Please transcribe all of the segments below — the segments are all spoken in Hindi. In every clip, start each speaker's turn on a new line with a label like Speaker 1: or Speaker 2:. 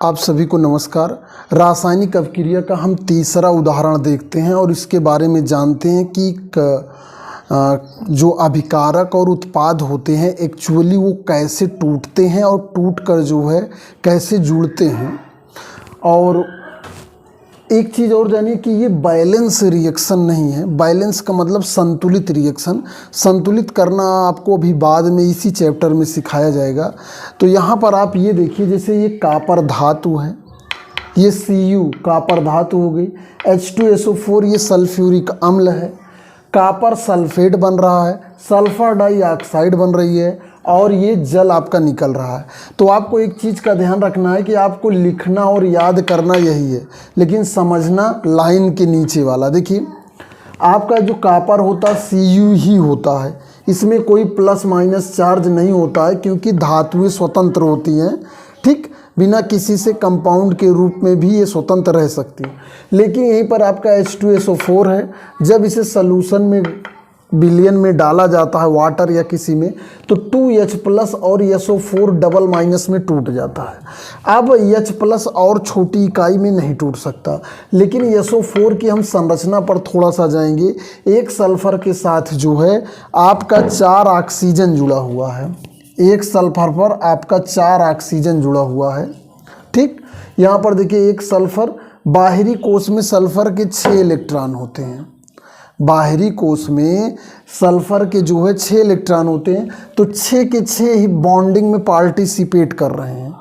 Speaker 1: आप सभी को नमस्कार। रासायनिक अभिक्रिया का हम तीसरा उदाहरण देखते हैं और इसके बारे में जानते हैं कि जो अभिकारक और उत्पाद होते हैं एक्चुअली वो कैसे टूटते हैं और टूटकर जो है कैसे जुड़ते हैं। और एक चीज़ और जानिए कि ये बैलेंस रिएक्शन नहीं है। बैलेंस का मतलब संतुलित रिएक्शन। संतुलित करना आपको अभी बाद में इसी चैप्टर में सिखाया जाएगा। तो यहाँ पर आप ये देखिए, जैसे ये कॉपर धातु है, ये Cu कॉपर धातु हो गई, H2SO4 ये सल्फ्यूरिक अम्ल है, कॉपर सल्फेट बन रहा है, सल्फर डाइऑक्साइड बन रही है और ये जल आपका निकल रहा है। तो आपको एक चीज़ का ध्यान रखना है कि आपको लिखना और याद करना यही है, लेकिन समझना लाइन के नीचे वाला। देखिए आपका जो कॉपर होता है Cu ही होता है, इसमें कोई प्लस माइनस चार्ज नहीं होता है क्योंकि धातुएं स्वतंत्र होती हैं। ठीक, बिना किसी से कंपाउंड के रूप में भी ये स्वतंत्र रह सकती है। लेकिन यहीं पर आपका H2SO4 है, जब इसे सॉल्यूशन में विलयन में डाला जाता है वाटर या किसी में, तो 2H प्लस और SO4 डबल माइनस में टूट जाता है। अब H प्लस और छोटी इकाई में नहीं टूट सकता, लेकिन SO4 की हम संरचना पर थोड़ा सा जाएंगे। एक सल्फर के साथ जो है आपका 4 ऑक्सीजन जुड़ा हुआ है, एक सल्फर पर आपका 4 ऑक्सीजन जुड़ा हुआ है। ठीक, यहाँ पर देखिए एक सल्फर, बाहरी कोश में सल्फर के 6 इलेक्ट्रॉन होते हैं। बाहरी कोश में सल्फर के जो है 6 इलेक्ट्रॉन होते हैं, तो 6 के 6 ही बॉन्डिंग में पार्टिसिपेट कर रहे हैं।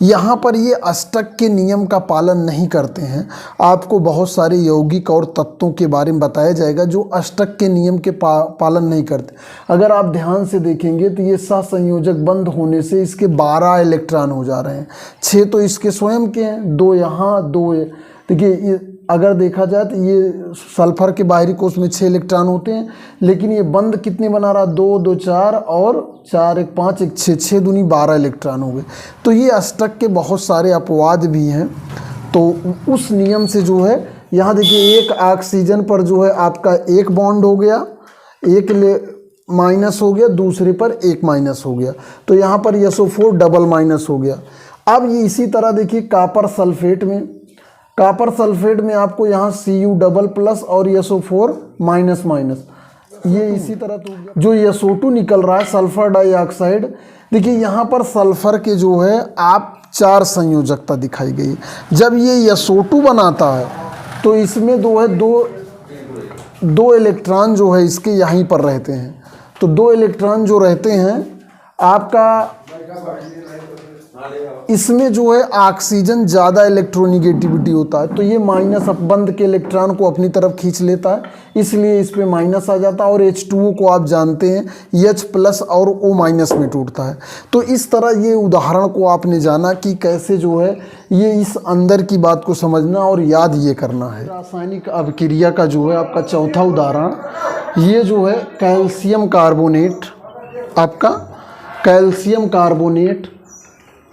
Speaker 1: यहाँ पर ये अष्टक के नियम का पालन नहीं करते हैं। आपको बहुत सारे यौगिक और तत्वों के बारे में बताया जाएगा जो अष्टक के नियम के पालन नहीं करते। अगर आप ध्यान से देखेंगे तो ये सहसंयोजक बंध होने से इसके 12 इलेक्ट्रॉन हो जा रहे हैं। 6 तो इसके स्वयं के हैं, 2 यहाँ 2। देखिए अगर देखा जाए तो ये सल्फर के बाहरी कोश में 6 इलेक्ट्रॉन होते हैं, लेकिन ये बंध कितने बना रहा, 2 2 4 और 4 1 5 1 6, 6 दूनी 12 इलेक्ट्रॉन हो गए। तो ये अष्टक के बहुत सारे अपवाद भी हैं। तो उस नियम से जो है यहाँ देखिए एक ऑक्सीजन पर जो है आपका एक बॉन्ड हो गया, एक माइनस हो गया, दूसरे पर एक माइनस हो गया, तो यहाँ पर SO4 डबल माइनस हो गया। अब ये इसी तरह देखिए कॉपर सल्फेट में आपको यहाँ Cu डबल प्लस और SO4 माइनस माइनस, ये इसी तरह तो जो SO2 निकल रहा है सल्फर डाइऑक्साइड। देखिए यहाँ पर सल्फर के जो है आप 4 संयोजकता दिखाई गई। जब ये SO2 बनाता है तो इसमें दो इलेक्ट्रॉन जो है इसके यहीं पर रहते हैं। तो 2 इलेक्ट्रॉन जो रहते हैं आपका, इसमें जो है ऑक्सीजन ज़्यादा इलेक्ट्रोनिगेटिविटी होता है, तो ये माइनस बंध के इलेक्ट्रॉन को अपनी तरफ खींच लेता है, इसलिए इस पे माइनस आ जाता है। और H2O को आप जानते हैं H प्लस और O माइनस में टूटता है। तो इस तरह ये उदाहरण को आपने जाना कि कैसे जो है ये इस अंदर की बात को समझना और याद ये करना है। रासायनिक अभिक्रिया का जो है आपका चौथा उदाहरण, ये जो है कैल्शियम कार्बोनेट, आपका कैल्शियम कार्बोनेट।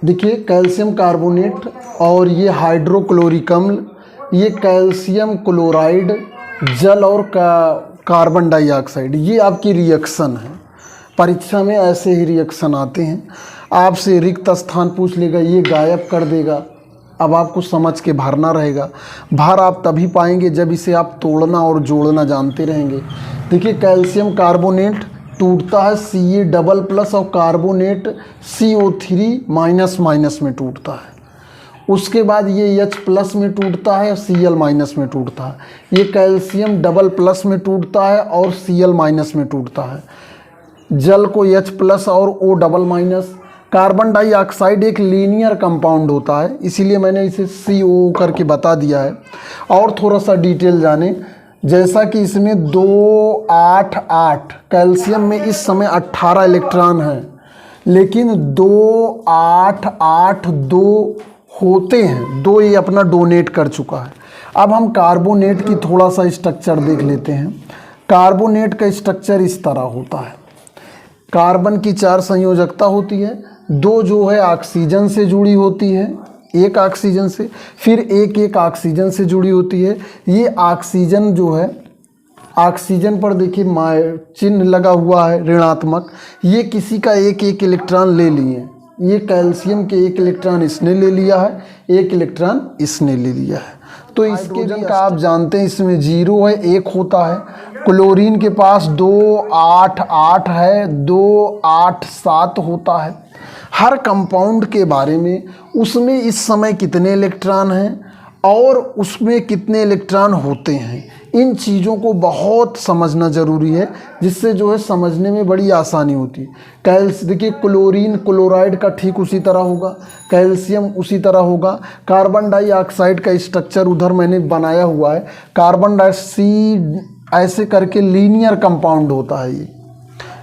Speaker 1: देखिए कैल्शियम कार्बोनेट और ये हाइड्रोक्लोरिक अम्ल, ये कैल्शियम क्लोराइड, जल और कार्बन डाइऑक्साइड, ये आपकी रिएक्शन है। परीक्षा में ऐसे ही रिएक्शन आते हैं। आपसे रिक्त स्थान पूछ लेगा, ये गायब कर देगा। अब आपको समझ के भरना रहेगा। भार आप तभी पाएंगे जब इसे आप तोड़ना और जोड़ना जानते रहेंगे। देखिए कैल्शियम कार्बोनेट टूटता है Ca डबल प्लस और कार्बोनेट CO3 माइनस माइनस में टूटता है। उसके बाद ये H प्लस में टूटता है, Cl माइनस में टूटता है। ये कैल्शियम डबल प्लस में टूटता है और Cl माइनस में टूटता है। जल को H प्लस और O double minus. Carbon dioxide एक लीनियर कंपाउंड होता है, इसीलिए मैंने इसे CO करके बता दिया है। और थोड़ा सा डिटेल जाने, जैसा कि इसमें 2 8 8, कैल्शियम में इस समय 18 इलेक्ट्रॉन हैं, लेकिन 2 8 8 2 होते हैं, 2 ये अपना डोनेट कर चुका है। अब हम कार्बोनेट की थोड़ा सा स्ट्रक्चर देख लेते हैं। कार्बोनेट का स्ट्रक्चर इस तरह होता है। कार्बन की 4 संयोजकता होती है, 2 जो है ऑक्सीजन से जुड़ी होती है, एक ऑक्सीजन से, फिर एक ऑक्सीजन से जुड़ी होती है। ये ऑक्सीजन जो है, ऑक्सीजन पर देखिए चिन्ह लगा हुआ है ऋणात्मक, ये किसी का एक इलेक्ट्रॉन ले लिए, ये कैल्शियम के एक इलेक्ट्रॉन इसने ले लिया है, एक इलेक्ट्रॉन इसने ले लिया है। तो इसके भी का आप जानते हैं इसमें 0 है, 1 होता है। क्लोरीन के पास 2 8 8 है, 2 8 7 होता है। हर कंपाउंड के बारे में उसमें इस समय कितने इलेक्ट्रॉन हैं और उसमें कितने इलेक्ट्रॉन होते हैं, इन चीज़ों को बहुत समझना ज़रूरी है, जिससे जो है समझने में बड़ी आसानी होती है। देखिए क्लोरीन क्लोराइड का ठीक उसी तरह होगा, कैल्शियम उसी तरह होगा। कार्बन डाइऑक्साइड का स्ट्रक्चर उधर मैंने बनाया हुआ है। कार्बन डाइऑक्साइड ऐसे करके लीनियर कंपाउंड होता है, ये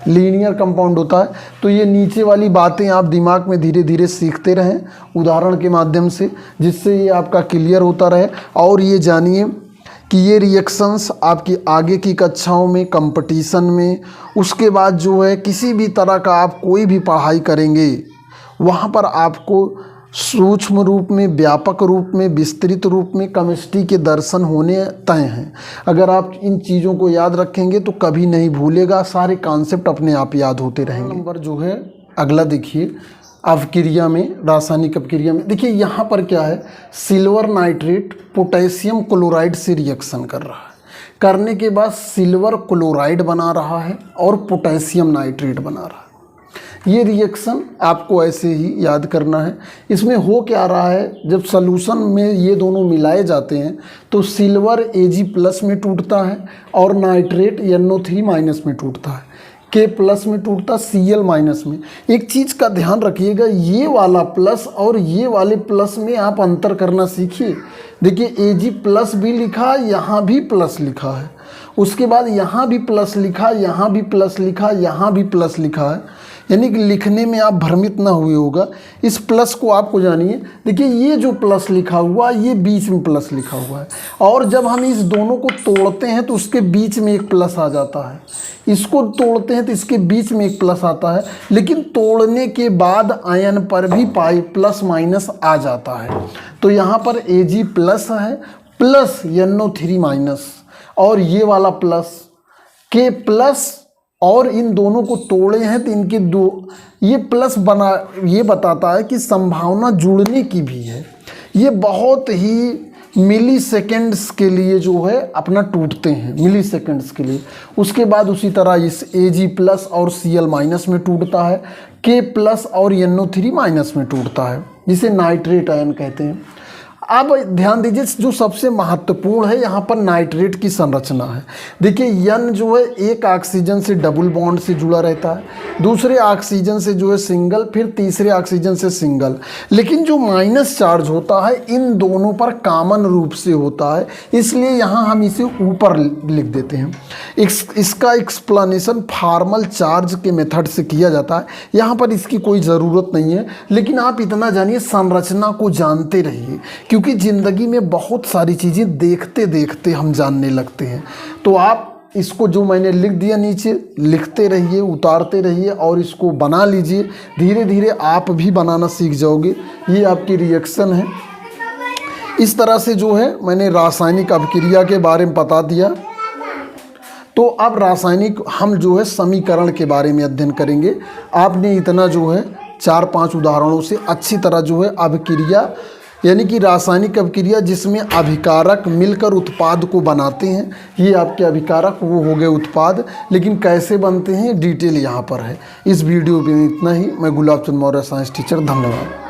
Speaker 1: लीनियर कंपाउंड होता है। तो ये नीचे वाली बातें आप दिमाग में धीरे धीरे सीखते रहें उदाहरण के माध्यम से, जिससे ये आपका क्लियर होता रहे। और ये जानिए कि ये रिएक्शंस आपकी आगे की कक्षाओं में, कंपटीशन में, उसके बाद जो है किसी भी तरह का आप कोई भी पढ़ाई करेंगे वहाँ पर आपको सूक्ष्म रूप में, व्यापक रूप में, विस्तृत रूप में केमिस्ट्री के दर्शन होने तय हैं। अगर आप इन चीज़ों को याद रखेंगे तो कभी नहीं भूलेगा, सारे कॉन्सेप्ट अपने आप याद होते रहेंगे। नंबर जो है अगला देखिए, अवक्रिया में, रासायनिक अवक्रिया में देखिए यहाँ पर क्या है, सिल्वर नाइट्रेट पोटेशियम क्लोराइड से रिएक्शन कर रहा है। करने के बाद सिल्वर क्लोराइड बना रहा है और पोटेशियम नाइट्रेट बना रहा है। ये रिएक्शन आपको ऐसे ही याद करना है। इसमें हो क्या रहा है, जब सॉल्यूशन में ये दोनों मिलाए जाते हैं तो सिल्वर Ag+ में टूटता है और नाइट्रेट NO3- में टूटता है, K+ में टूटता, Cl- में। एक चीज़ का ध्यान रखिएगा, ये वाला प्लस और ये वाले प्लस में आप अंतर करना सीखिए। देखिए Ag+ भी लिखा, यहाँ भी प्लस लिखा है, उसके बाद यहाँ भी प्लस लिखा, यहाँ भी प्लस लिखा, यहाँ भी प्लस लिखा है, यानी कि लिखने में आप भ्रमित ना हुए होगा। इस प्लस को आपको जानिए। देखिए ये जो प्लस लिखा हुआ, ये बीच में प्लस लिखा हुआ है, और जब हम इस दोनों को तोड़ते हैं तो उसके बीच में एक प्लस आ जाता है। इसको तोड़ते हैं तो इसके बीच में एक प्लस आता है, लेकिन तोड़ने के बाद आयन पर भी +- आ जाता है। तो यहाँ पर Ag+ है प्लस NO3- और ये वाला प्लस K+, और इन दोनों को तोड़े हैं तो इनके दो, ये प्लस बना, ये बताता है कि संभावना जुड़ने की भी है। ये बहुत ही मिली सेकेंड्स के लिए जो है अपना टूटते हैं, मिली सेकेंड्स के लिए। उसके बाद उसी तरह इस Ag+ और Cl- में टूटता है, K+ और NO3- में टूटता है, जिसे नाइट्रेट आयन कहते हैं। अब ध्यान दीजिए, जो सबसे महत्वपूर्ण है यहाँ पर नाइट्रेट की संरचना है। देखिए N जो है एक ऑक्सीजन से डबल बॉन्ड से जुड़ा रहता है, दूसरे ऑक्सीजन से जो है सिंगल, फिर तीसरे ऑक्सीजन से सिंगल। लेकिन जो माइनस चार्ज होता है इन दोनों पर कॉमन रूप से होता है, इसलिए यहाँ हम इसे ऊपर लिख देते हैं। इसका एक्सप्लेनेशन फॉर्मल चार्ज के मेथड से किया जाता है, यहाँ पर इसकी कोई ज़रूरत नहीं है। लेकिन आप इतना जानिए, संरचना को जानते रहिए, क्योंकि ज़िंदगी में बहुत सारी चीज़ें देखते देखते हम जानने लगते हैं। तो आप इसको जो मैंने लिख दिया नीचे, लिखते रहिए, उतारते रहिए और इसको बना लीजिए। धीरे धीरे आप भी बनाना सीख जाओगे। ये आपकी रिएक्शन है। इस तरह से जो है मैंने रासायनिक अभिक्रिया के बारे में बता दिया। तो अब रासायनिक हम जो है समीकरण के बारे में अध्ययन करेंगे। आपने इतना जो है 4-5 उदाहरणों से अच्छी तरह जो है अभिक्रिया, यानी कि रासायनिक अभिक्रिया जिसमें अभिकारक मिलकर उत्पाद को बनाते हैं, ये आपके अभिकारक वो हो गए उत्पाद। लेकिन कैसे बनते हैं डिटेल यहाँ पर है। इस वीडियो में इतना ही। मैं गुलाब चंद मौर्य, साइंस टीचर। धन्यवाद।